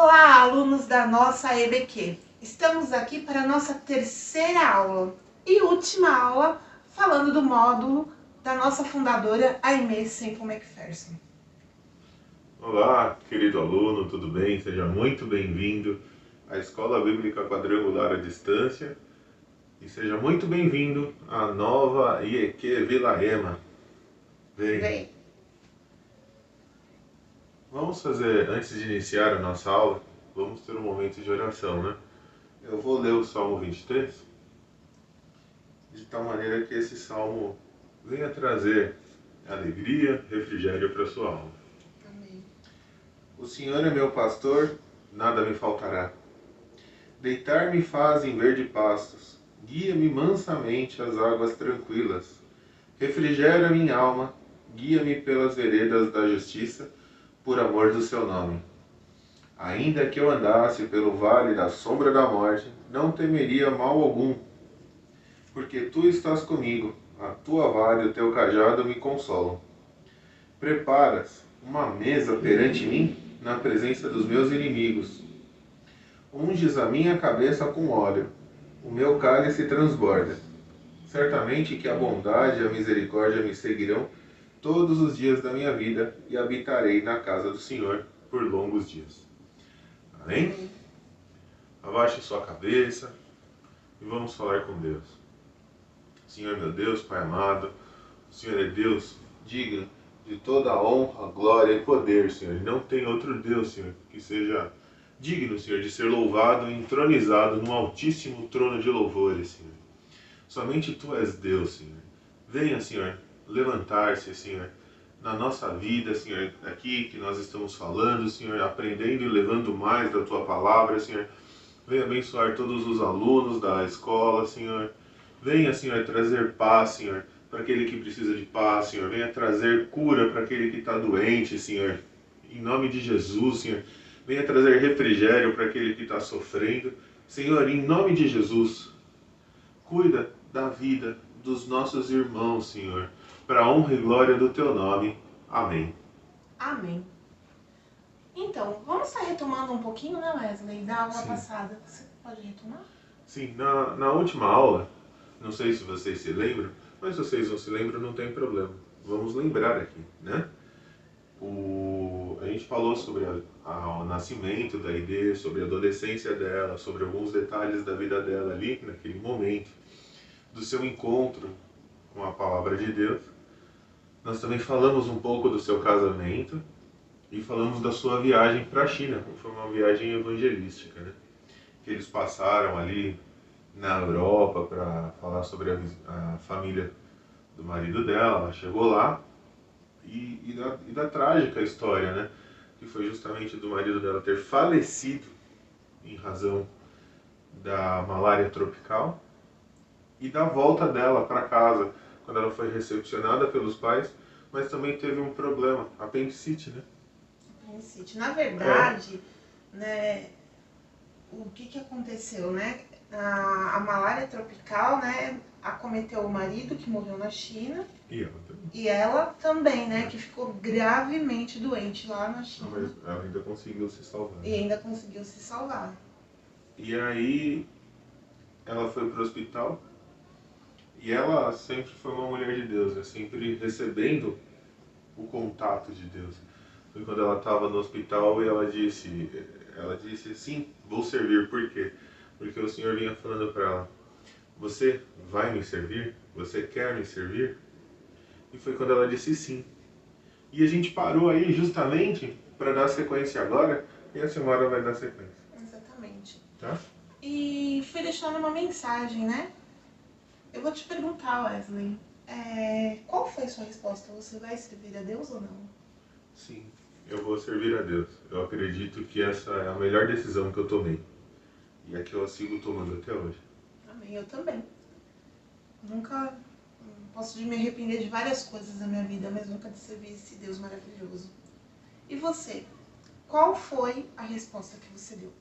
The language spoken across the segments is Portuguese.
Olá, alunos da nossa EBQ. Estamos aqui para a nossa terceira aula e última aula falando do módulo da nossa fundadora, Aimee Semple McPherson. Olá, querido aluno, tudo bem? Seja muito bem-vindo à Escola Bíblica Quadrangular à Distância e seja muito bem-vindo à nova IEQ Vila Ema. Vem. Vamos fazer, antes de iniciar a nossa aula, vamos ter um momento de oração, né? Eu vou ler o Salmo 23, de tal maneira que esse salmo venha trazer alegria, refrigério para a sua alma. Amém. O Senhor é meu pastor, nada me faltará. Deitar-me faz em verde pastos, guia-me mansamente às águas tranquilas. Refrigera minha alma, guia-me pelas veredas da justiça, por amor do seu nome. Ainda que eu andasse pelo vale da sombra da morte, não temeria mal algum, porque tu estás comigo, a tua vara e o teu cajado me consolam. Preparas uma mesa perante mim, na presença dos meus inimigos. Unges a minha cabeça com óleo, o meu cálice transborda. Certamente que a bondade e a misericórdia me seguirão todos os dias da minha vida e habitarei na casa do Senhor por longos dias. Amém? Abaixe sua cabeça e vamos falar com Deus. Senhor meu Deus, Pai amado, o Senhor é Deus, diga de toda a honra, glória e poder, Senhor. Não tem outro Deus, Senhor, que seja digno, Senhor, de ser louvado e entronizado no altíssimo trono de louvores, Senhor. Somente Tu és Deus, Senhor. Venha, Senhor, levantar-se, Senhor, na nossa vida, Senhor, aqui que nós estamos falando, Senhor, aprendendo e levando mais da Tua palavra, Senhor. Venha abençoar todos os alunos da escola, Senhor. Venha, Senhor, trazer paz, Senhor, para aquele que precisa de paz, Senhor. Venha trazer cura para aquele que está doente, Senhor. Em nome de Jesus, Senhor. Venha trazer refrigério para aquele que está sofrendo. Senhor, em nome de Jesus, cuida da vida dos nossos irmãos, Senhor, para a honra e glória do Teu nome. Amém. Amém. Então, vamos estar retomando um pouquinho, né, Wesley, da aula passada. Você pode retomar? Sim, na última aula, não sei se vocês se lembram, mas se vocês não se lembram, não tem problema. Vamos lembrar aqui, né? A gente falou sobre o nascimento da Aidê, sobre a adolescência dela, sobre alguns detalhes da vida dela ali, naquele momento, do seu encontro com a palavra de Deus. Nós também falamos um pouco do seu casamento e falamos da sua viagem para a China, que foi uma viagem evangelística, né? Que eles passaram ali na Europa para falar sobre a família do marido dela. Ela chegou lá e da trágica história, né? Que foi justamente do marido dela ter falecido em razão da malária tropical e da volta dela para casa, quando ela foi recepcionada pelos pais, mas também teve um problema, apendicite, né? Apendicite. Na verdade, né, o que aconteceu, né? A malária tropical, né, acometeu o marido, que morreu na China. E ela também, né, que ficou gravemente doente lá na China. Mas ela ainda conseguiu se salvar. E ainda conseguiu se salvar. E aí ela foi para o hospital e ela sempre foi uma mulher de Deus, né? Sempre recebendo o contato de Deus. Foi quando ela estava no hospital e ela disse, sim, vou servir. Por quê? Porque o Senhor vinha falando para ela, você vai me servir? Você quer me servir? E foi quando ela disse sim. E a gente parou aí justamente para dar sequência agora, e a senhora vai dar sequência. Exatamente. Tá? E fui deixando uma mensagem, né? Eu vou te perguntar, Wesley, qual foi a sua resposta? Você vai servir a Deus ou não? Sim, eu vou servir a Deus. Eu acredito que essa é a melhor decisão que eu tomei. E é que eu sigo tomando até hoje. Amém, eu também. Nunca posso me arrepender de várias coisas na minha vida, mas nunca de servir esse Deus maravilhoso. E você? Qual foi a resposta que você deu?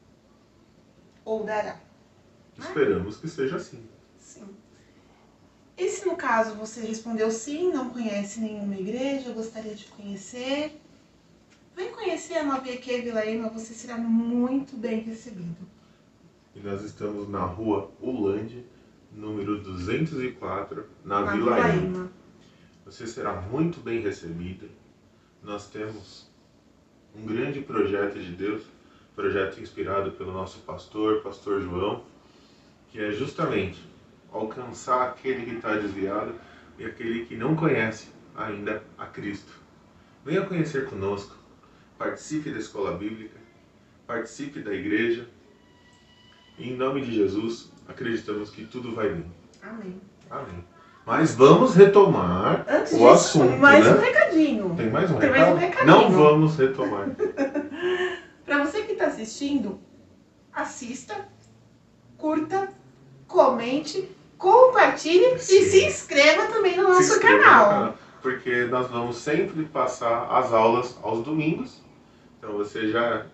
Ou dará? Esperamos que seja assim. Sim. E se no caso você respondeu sim, não conhece nenhuma igreja, gostaria de conhecer, vem conhecer Entre a Nova IQ e Vila Ema, você será muito bem recebido. E nós estamos na rua Ulande, número 204, na Vila Vila Ema. Ema. Você será muito bem recebido. Nós temos um grande projeto de Deus, projeto inspirado pelo nosso pastor João, que é justamente alcançar aquele que está desviado e aquele que não conhece ainda a Cristo. Venha conhecer conosco, participe da escola bíblica, participe da igreja. E em nome de Jesus, acreditamos que tudo vai bem. Amém. Amém. Mas vamos retomar Antes o disso, assunto, mais né? um recadinho. Tem mais um Tem recado? mais um recadinho. Não vamos retomar. Para você que está assistindo, assista, curta, comente, compartilhe Sim. e se inscreva também no Se nosso inscreva no canal. Porque nós vamos sempre passar as aulas aos domingos. Então você já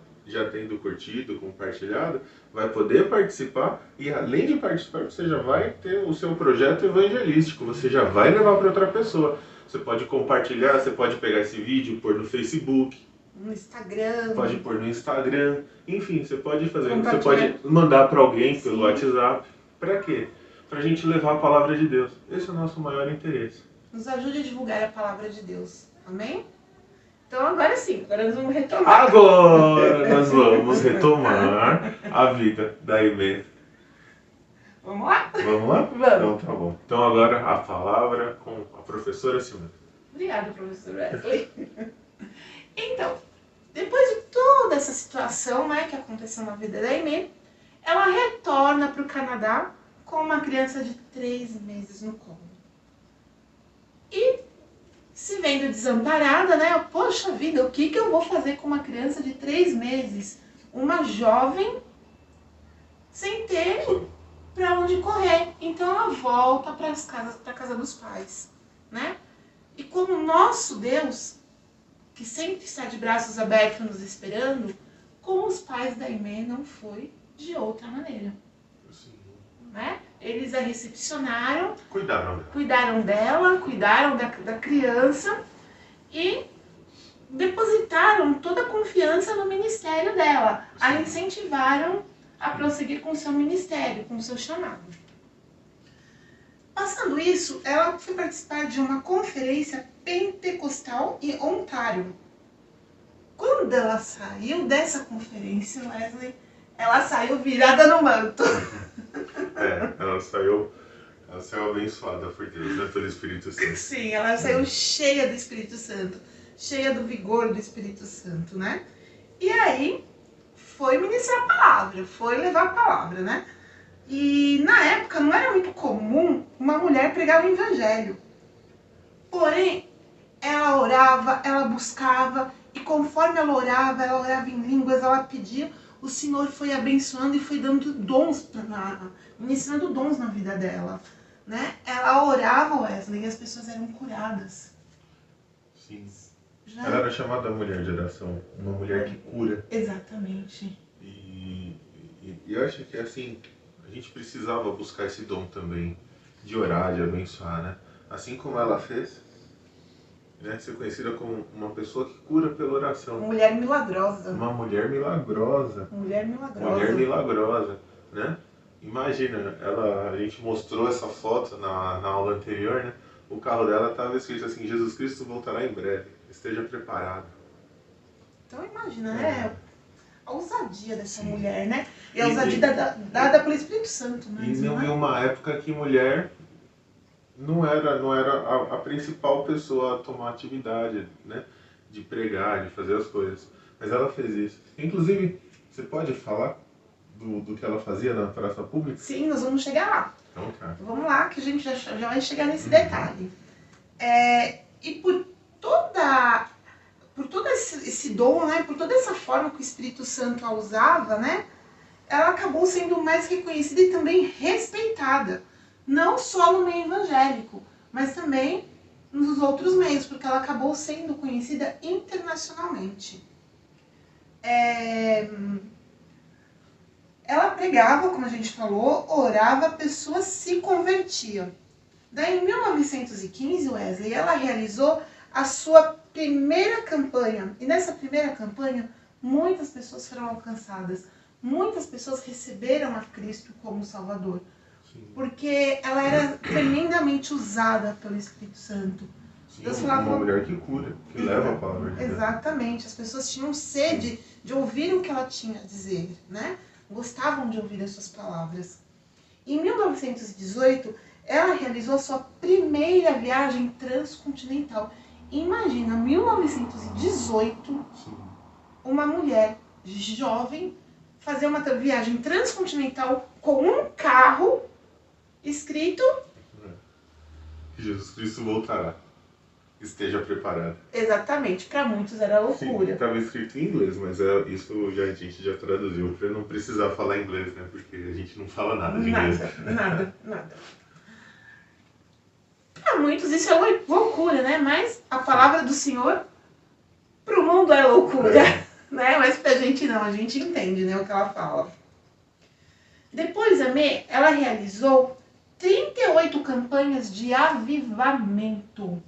tendo curtido, compartilhado, vai poder participar e além de participar, você já vai ter o seu projeto evangelístico, você já vai levar para outra pessoa. Você pode compartilhar, você pode pegar esse vídeo, pôr no Facebook, No Instagram. pode pôr no Instagram, enfim, você pode fazer, você Compartilhar. pode mandar para alguém pelo Sim. WhatsApp. Para quê? Para a gente levar a palavra de Deus. Esse é o nosso maior interesse. Nos ajude a divulgar a palavra de Deus. Amém? Então agora sim, agora nós vamos retomar. Agora nós vamos retomar a vida da Aimee. Vamos lá? Vamos lá? Vamos. Então tá bom. Então agora a palavra com a professora Simone. Obrigada, professor Wesley. Então, depois de toda essa situação, né, que aconteceu na vida da Aimee, ela retorna para o Canadá com uma criança de 3 meses no colo. E se vendo desamparada, né? Poxa vida, o que eu vou fazer com uma criança de 3 meses? Uma jovem sem ter para onde correr. Então ela volta para a casa dos pais, né? E como o nosso Deus, que sempre está de braços abertos nos esperando, com os pais da Aimee não foi de outra maneira. Sim. Né? Eles a recepcionaram, Cuidaram dela. cuidaram da criança e depositaram toda a confiança no ministério dela, a incentivaram a prosseguir com o seu ministério, com o seu chamado. Passando isso, ela foi participar de uma conferência pentecostal em Ontário. Quando ela saiu dessa conferência, Wesley, ela saiu virada no manto. Ela saiu abençoada por Deus, né? Pelo Espírito Santo. Sim, ela saiu cheia do Espírito Santo, cheia do vigor do Espírito Santo, né? E aí, foi ministrar a palavra, foi levar a palavra, né? E na época não era muito comum uma mulher pregar o evangelho. Porém, ela orava, ela buscava, e conforme ela orava em línguas, ela pedia, o Senhor foi abençoando e foi dando dons, ministrando dons na vida dela. Né? Ela orava, Wesley, e as pessoas eram curadas. Sim. Já... Ela era chamada mulher de oração, uma mulher que cura. Exatamente. E eu acho que assim, a gente precisava buscar esse dom também, de orar, de abençoar, né? Assim como ela fez, né? Ser conhecida como uma pessoa que cura pela oração. Mulher milagrosa. Uma mulher milagrosa. Mulher milagrosa. Mulher milagrosa, né? Imagina, a gente mostrou essa foto na aula anterior, né? O carro dela estava escrito assim, Jesus Cristo voltará em breve, esteja preparado. Então imagina, né? A ousadia dessa mulher, né? E a E ousadia dada pelo Espírito Santo, né? E não em uma época que mulher não era a principal pessoa a tomar atividade, né? De pregar, de fazer as coisas. Mas ela fez isso. Inclusive, você pode falar do que ela fazia na praça pública? Sim, nós vamos chegar lá. Então tá. Vamos lá, que a gente já vai chegar nesse detalhe. E por todo esse dom, né? Por toda essa forma que o Espírito Santo a usava, né? Ela acabou sendo mais reconhecida e também respeitada. Não só no meio evangélico, mas também nos outros meios, porque ela acabou sendo conhecida internacionalmente. Ela pregava, como a gente falou, orava, pessoas se convertiam. Daí, em 1915, Wesley, ela realizou a sua primeira campanha. E nessa primeira campanha, muitas pessoas foram alcançadas. Muitas pessoas receberam a Cristo como Salvador. Sim. Porque ela era tremendamente usada pelo Espírito Santo. Sim, Deus uma falava... mulher que cura, que leva a palavra de Deus. Exatamente. As pessoas tinham sede de ouvir o que ela tinha a dizer, né? Gostavam de ouvir as suas palavras. Em 1918, ela realizou a sua primeira viagem transcontinental. Imagina, 1918, Sim. uma mulher jovem fazer uma viagem transcontinental com um carro escrito... Que Jesus Cristo voltará. Esteja preparado. Exatamente, para muitos era loucura. Estava escrito em inglês, mas isso a gente já traduziu para não precisar falar inglês, né? Porque a gente não fala nada de inglês. Nada. Para muitos isso é loucura, né? Mas a palavra do Senhor para o mundo é loucura, né? Mas pra gente não, a gente entende, né, o que ela fala. Depois a Mê, ela realizou 38 campanhas de avivamento.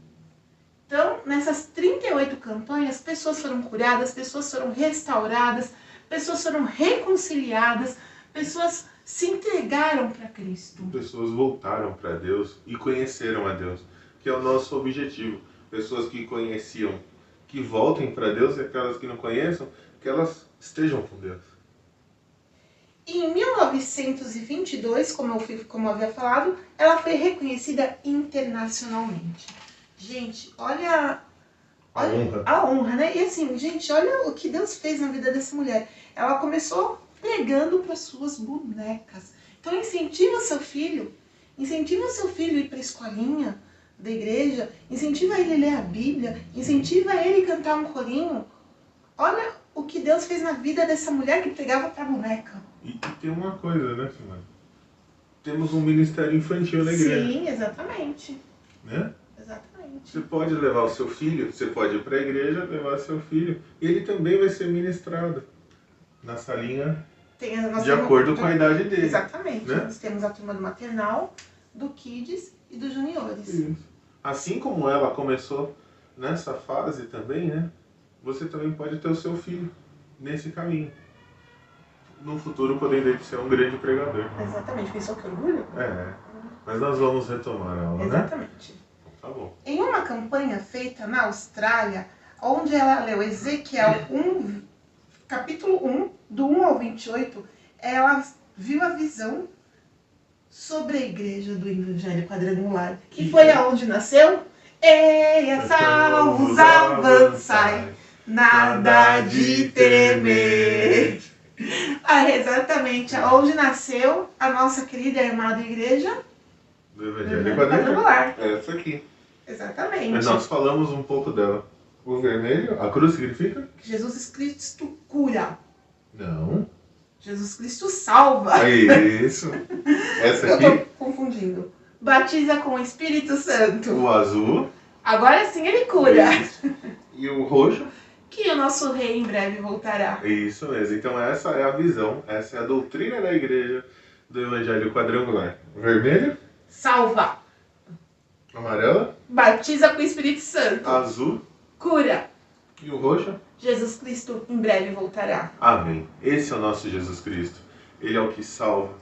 Então, nessas 38 campanhas, pessoas foram curadas, pessoas foram restauradas, pessoas foram reconciliadas, pessoas se entregaram para Cristo. Pessoas voltaram para Deus e conheceram a Deus, que é o nosso objetivo. Pessoas que conheciam, que voltem para Deus, e aquelas que não conheçam, que elas estejam com Deus. Em 1922, como eu havia falado, ela foi reconhecida internacionalmente. Gente, olha a honra, né? E assim, gente, olha o que Deus fez na vida dessa mulher. Ela começou pregando para suas bonecas. Então incentiva seu filho a ir para a escolinha da igreja, incentiva ele a ler a Bíblia, incentiva ele a cantar um corinho. Olha o que Deus fez na vida dessa mulher que pregava para boneca. E tem uma coisa, né, Simone? Temos um ministério infantil na igreja. Sim, exatamente. Né? Exatamente. Você pode levar o seu filho, você pode ir para a igreja, levar seu filho. E ele também vai ser ministrado na salinha de acordo com a idade dele. Exatamente. Né? Nós temos a turma do maternal, do Kids e dos juniores. Isso. Assim como ela começou nessa fase também, né? Você também pode ter o seu filho nesse caminho. No futuro podendo ser um grande pregador. Exatamente. Pensou que orgulho? Mas nós vamos retomar a aula, exatamente. Né? Tá bom. Em uma campanha feita na Austrália, onde ela leu Ezequiel 1, capítulo 1, do 1 ao 28, ela viu a visão sobre a igreja do Evangelho Quadrangular. E foi aonde nasceu? Eia, salvos, avançai, nada de temer. Exatamente, aonde nasceu a nossa querida e amada igreja do Evangelho Quadrangular. Essa aqui. Exatamente. Mas nós falamos um pouco dela. O vermelho, a cruz significa? Que Jesus Cristo cura. Não. Jesus Cristo salva. Isso. Essa aqui? Eu tô confundindo. Batiza com o Espírito Santo. O azul. Agora sim ele cura. Isso. E o roxo? Que o nosso rei em breve voltará. Isso mesmo. Então essa é a visão, essa é a doutrina da igreja do Evangelho Quadrangular. Vermelho? Salva. Amarela? Batiza com o Espírito Santo. Azul? Cura. E o roxo? Jesus Cristo em breve voltará. Amém. Esse é o nosso Jesus Cristo. Ele é o que salva,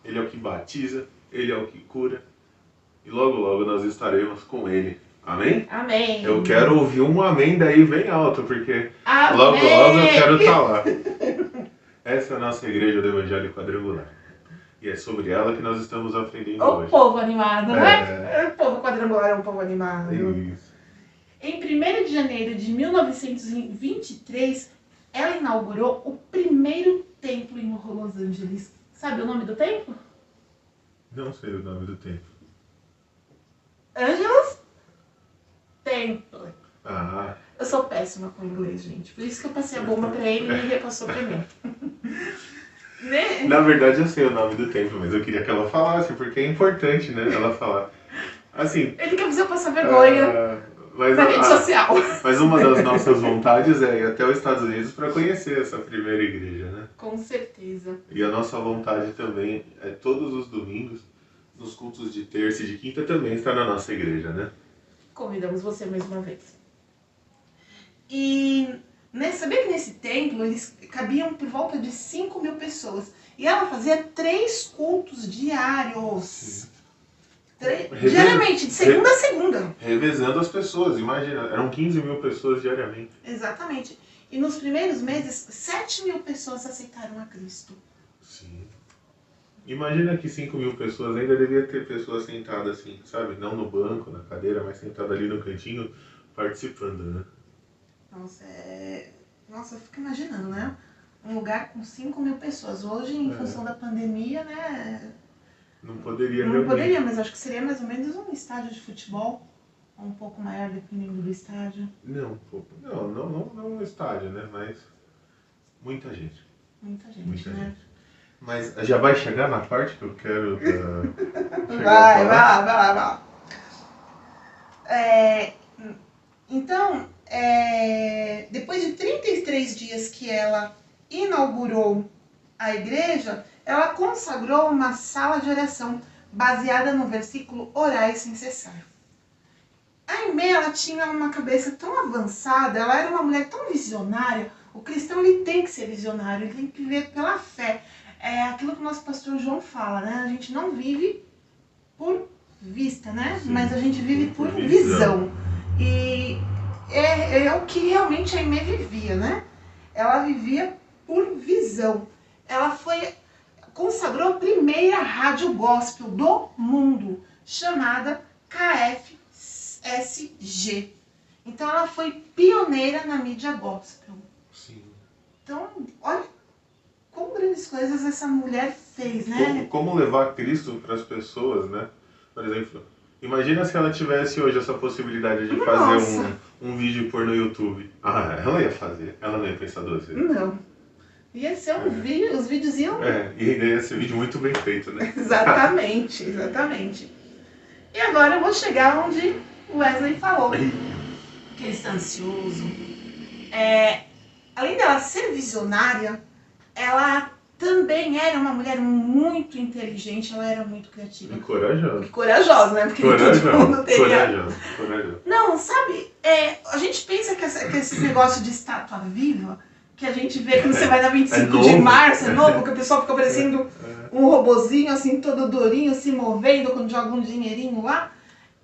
ele é o que batiza, ele é o que cura. E logo, logo nós estaremos com ele. Amém? Amém. Eu quero ouvir um amém daí bem alto, porque amém. Logo, logo eu quero estar lá. Essa é a nossa igreja do Evangelho Quadrangular. E é sobre ela que nós estamos aprendendo hoje. O povo animado, né? O povo quadrangular é um povo animado. Isso. Em 1º de janeiro de 1923, ela inaugurou o primeiro templo em Los Angeles. Sabe o nome do templo? Não sei o nome do templo. Angeles Temple. Ah. Eu sou péssima com inglês, gente. Por isso que eu passei a bomba pra ele e ele repassou pra mim. Né? Na verdade eu sei o nome do templo, mas eu queria que ela falasse, porque é importante, né? Ela falar. Assim. Ele quer fazer eu passar vergonha na rede social. Mas uma das nossas vontades é ir até os Estados Unidos para conhecer essa primeira igreja, né? Com certeza. E a nossa vontade também é todos os domingos, nos cultos de terça e de quinta, também estar na nossa igreja, né? Convidamos você mais uma vez. E sabia que nesse templo eles cabiam por volta de 5.000 pessoas. E ela fazia 3 cultos diários. Diariamente, de segunda a segunda. Revezando as pessoas, imagina, eram 15.000 pessoas diariamente. Exatamente. E nos primeiros meses, 7.000 pessoas aceitaram a Cristo. Sim. Imagina que 5.000 pessoas, ainda devia ter pessoas sentadas assim, sabe? Não no banco, na cadeira, mas sentada ali no cantinho, participando, né? Nossa, eu fico imaginando, né? Um lugar com 5.000 pessoas. Hoje, em função da pandemia, né? Não poderia Não realmente. poderia, mas acho que seria mais ou menos um estádio de futebol. Um pouco maior, dependendo do estádio. Não um estádio, né? Mas muita gente. Muita gente. Mas já vai chegar na parte que eu quero vai lá. Então, depois de 33 dias que ela inaugurou a igreja, ela consagrou uma sala de oração baseada no versículo orai sem cessar. A Aimee, ela tinha uma cabeça tão avançada, ela era uma mulher tão visionária. O cristão, ele tem que ser visionário, ele tem que viver pela fé. É aquilo que o nosso pastor João fala, né? A gente não vive por vista, né? Sim, mas a gente vive por visão. E é o que realmente a Aimee vivia, né? Ela vivia por visão. Ela consagrou a primeira rádio gospel do mundo, chamada KFSG. Então ela foi pioneira na mídia gospel. Sim. Então, olha como grandes coisas essa mulher fez, né? Como levar Cristo para as pessoas, né? Por exemplo, imagina se ela tivesse hoje essa possibilidade de fazer um vídeo por no YouTube. Ah, ela ia fazer. Ela não ia pensar duas vezes. Não. Ia ser um vídeo, os vídeos iam... E ia ser um vídeo muito bem feito, né? Exatamente. E agora eu vou chegar onde o Wesley falou. Que ele está ansioso. Além dela ser visionária, ela também era uma mulher muito inteligente, ela era muito criativa. E corajosa. Corajosa, né? Porque todo mundo teria... Corajosa. Não, sabe, a gente pensa que esse negócio de estátua viva, que a gente vê quando você vai na 25 de março, é novo, que o pessoal fica parecendo um robozinho, assim, todo durinho, se movendo quando joga um dinheirinho lá.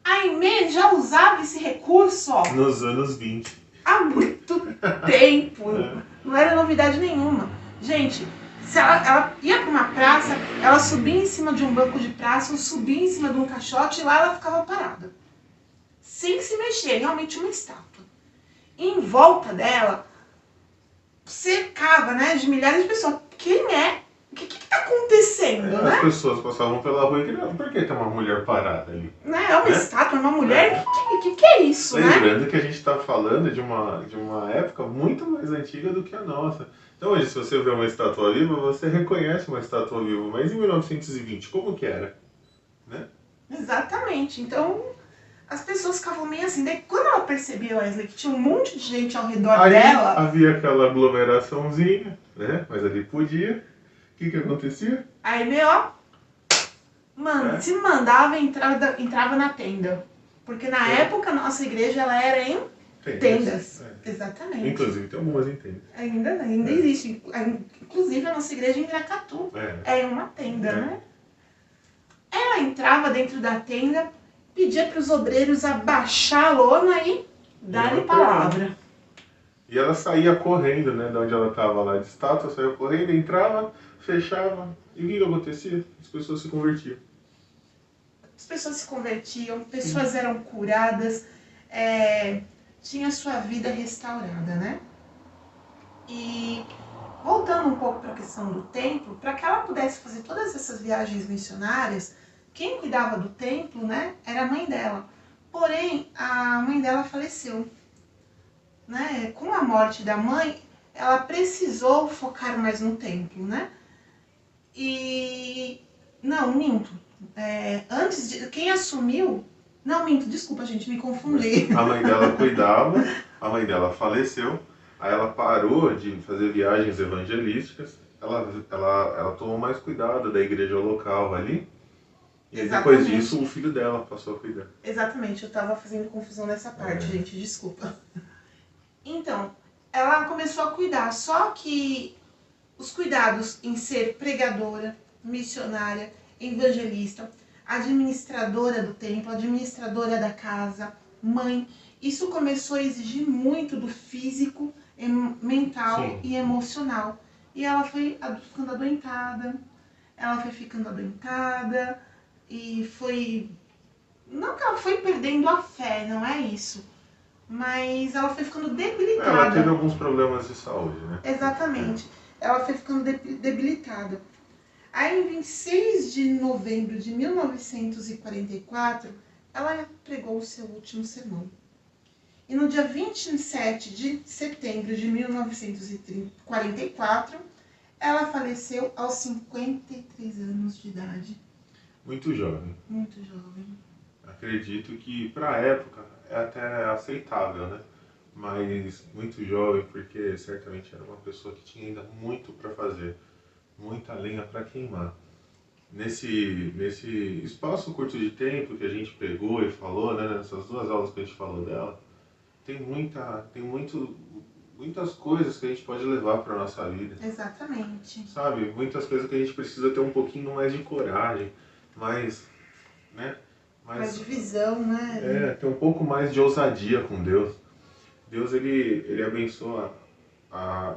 A Aimee já usava esse recurso, ó. Nos anos 20. Há muito tempo. Não era novidade nenhuma. Gente, se ela ia para uma praça, ela subia em cima de um banco de praça, ou subia em cima de um caixote e lá ela ficava parada. Sem se mexer, realmente uma estátua. E em volta dela, cercava, né, de milhares de pessoas. Quem é? O que está acontecendo, né? As pessoas passavam pela rua e queriam, por que tem uma mulher parada ali? É uma estátua, uma mulher? Que é isso, Lembrando que a gente está falando de uma época muito mais antiga do que a nossa. Então hoje, se você vê uma estátua viva, você reconhece uma estátua viva. Mas em 1920, como que era? Né? Exatamente. Então, as pessoas ficavam meio assim. Daí, quando ela percebeu, Wesley, que tinha um monte de gente ao redor dela... havia aquela aglomeraçãozinha, né? Mas ali podia. O que acontecia? Aí, se mandava, entrava na tenda. Porque na época, a nossa igreja, ela era em tendas. Exatamente. Inclusive, tem algumas em tendas. Ainda existe. Inclusive, a nossa igreja em Viracatu é uma tenda, né? Ela entrava dentro da tenda, pedia para os obreiros abaixar a lona e dar-lhe palavra. E ela saía correndo, né? De onde ela estava lá de estátua, saía correndo, entrava, fechava. E o que acontecia? As pessoas se convertiam. As pessoas se convertiam, pessoas eram curadas, tinha sua vida restaurada, né? E voltando um pouco para a questão do templo, para que ela pudesse fazer todas essas viagens missionárias, quem cuidava do templo, né, era a mãe dela. Porém, a mãe dela faleceu. Né? Com a morte da mãe, ela precisou focar mais no templo, né? E... Não, minto. Antes de... Quem assumiu... Não, minto, desculpa, gente, me confundi. A mãe dela cuidava, a mãe dela faleceu, aí ela parou de fazer viagens evangelísticas, ela tomou mais cuidado da igreja local ali, e depois disso o filho dela passou a cuidar. Exatamente, eu estava fazendo confusão nessa parte, gente, desculpa. Então, ela começou a cuidar, só que os cuidados em ser pregadora, missionária, evangelista, administradora do templo, administradora da casa, mãe, isso começou a exigir muito do físico, mental Sim. e emocional. E ela foi ficando adoentada, e foi... Não que ela foi perdendo a fé, não é isso. Mas ela foi ficando debilitada. Ela teve alguns problemas de saúde, né? Exatamente. Ela foi ficando debilitada. Aí, em 26 de novembro de 1944, ela pregou o seu último sermão. E no dia 27 de setembro de 1944, ela faleceu aos 53 anos de idade. Muito jovem. Muito jovem. Acredito que para a época é até aceitável, né? Mas muito jovem, porque certamente era uma pessoa que tinha ainda muito para fazer, muita lenha para queimar. Nesse espaço curto de tempo que a gente pegou e falou, né, nessas 2 aulas que a gente falou dela, tem muitas coisas que a gente pode levar para nossa vida. Exatamente. Sabe? Muitas coisas que a gente precisa ter um pouquinho mais de coragem, mais, né? Mais de visão, né? Ter um pouco mais de ousadia com Deus. Deus, ele abençoa,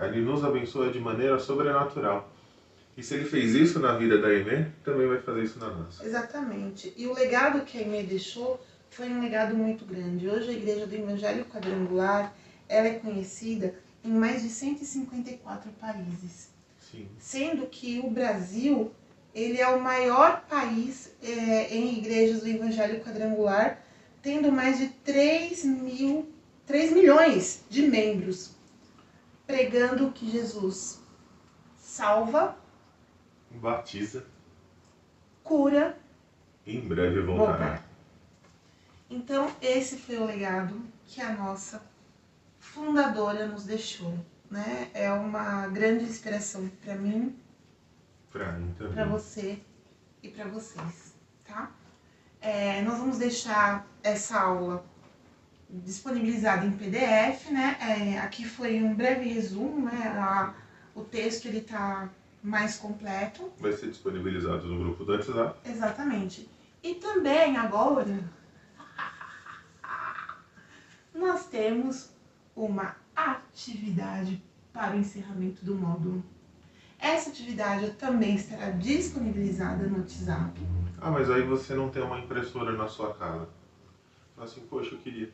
ele nos abençoa de maneira sobrenatural. E se ele fez isso na vida da Aimee, também vai fazer isso na nossa. Exatamente. E o legado que a Aimee deixou foi um legado muito grande. Hoje a Igreja do Evangelho Quadrangular, ela é conhecida em mais de 154 países. Sim. Sendo que o Brasil, ele é o maior país em igrejas do Evangelho Quadrangular, tendo mais de 3 milhões de membros, pregando que Jesus salva, Batiza, cura, e em breve voltará. Então, esse foi o legado que a nossa fundadora nos deixou, né? É uma grande inspiração para mim, para mim também, para você e para vocês, tá? Nós vamos deixar essa aula disponibilizada em PDF, né? Aqui foi um breve resumo, né? O texto ele tá mais completo. Vai ser disponibilizado no grupo do WhatsApp. Exatamente. E também agora nós temos uma atividade para o encerramento do módulo. Essa atividade também estará disponibilizada no WhatsApp. Mas aí você não tem uma impressora na sua casa. Fala assim, poxa, eu queria.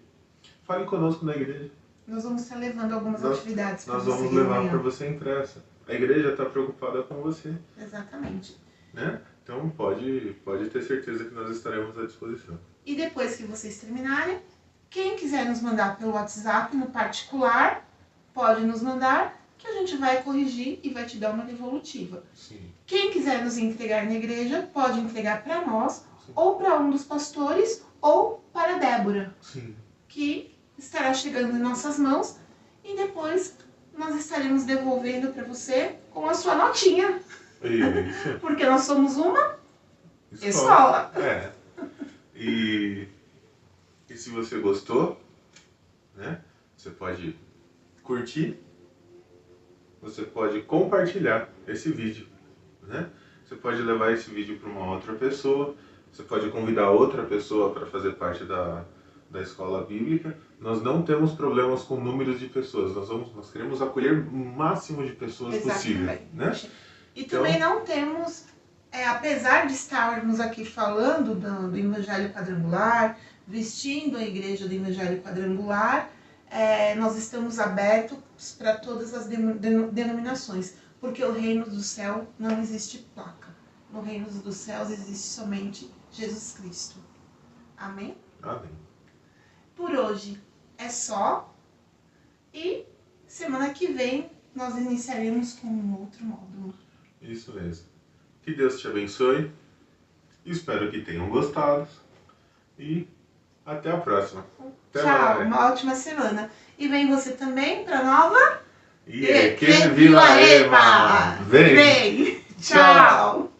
Fale conosco na igreja. Nós vamos estar levando algumas atividades para você. Nós vamos levar para você impressa. A igreja está preocupada com você. Exatamente. Né? Então pode ter certeza que nós estaremos à disposição. E depois que vocês terminarem, quem quiser nos mandar pelo WhatsApp no particular, pode nos mandar, que a gente vai corrigir e vai te dar uma devolutiva. Sim. Quem quiser nos entregar na igreja, pode entregar para nós, sim, ou para um dos pastores, ou para a Débora, sim, que estará chegando em nossas mãos, e depois nós estaremos devolvendo para você com a sua notinha. Isso. Porque nós somos uma escola. E se você gostou, né, você pode curtir, você pode compartilhar esse vídeo, né? Você pode levar esse vídeo para uma outra pessoa, você pode convidar outra pessoa para fazer parte da escola bíblica. Nós não temos problemas com números de pessoas, nós queremos acolher o máximo de pessoas possível, né? E também não temos, apesar de estarmos aqui falando do Evangelho Quadrangular, vestindo a igreja do Evangelho Quadrangular, nós estamos abertos para todas as denominações, porque o reino do céu não existe placa. No reino dos céus existe somente Jesus Cristo. Amém? Amém. Por hoje é só, e semana que vem nós iniciaremos com um outro módulo. Isso mesmo. Que Deus te abençoe. Espero que tenham gostado. E até a próxima. Até Tchau, mais. uma ótima semana. E vem você também para nova... Que Vila Ema! Vem! Tchau!